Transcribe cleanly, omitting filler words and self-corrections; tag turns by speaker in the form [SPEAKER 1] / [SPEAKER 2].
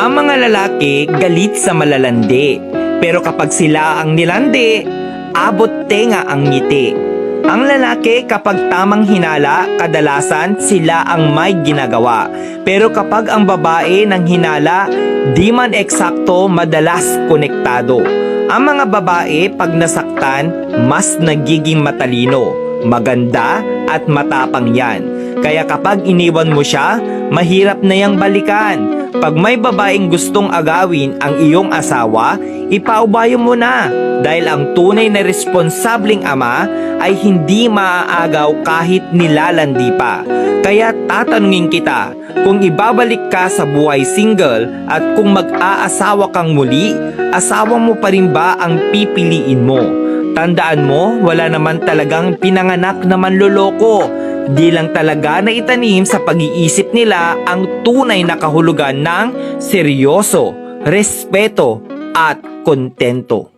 [SPEAKER 1] Ang mga lalaki galit sa malalandi, pero kapag sila ang nilandi, abot tenga ang ngiti. Ang lalaki kapag tamang hinala, kadalasan sila ang may ginagawa. Pero kapag ang babae ng hinala, di man eksakto, madalas konektado. Ang mga babae pag nasaktan, mas nagiging matalino, maganda at matapang yan. Kaya kapag iniwan mo siya, mahirap na yang balikan. Pag may babaeng gustong agawin ang iyong asawa, ipaubayo mo na. Dahil ang tunay na responsableng ama ay hindi maaagaw kahit nilalandi pa. Kaya tatanungin kita, kung ibabalik ka sa buhay single at kung mag-aasawa kang muli, asawa mo pa rin ba ang pipiliin mo? Tandaan mo, wala naman talagang pinanganak na manloloko. Di lang talaga na itanim sa pag-iisip nila ang tunay na kahulugan ng seryoso, respeto at kontento.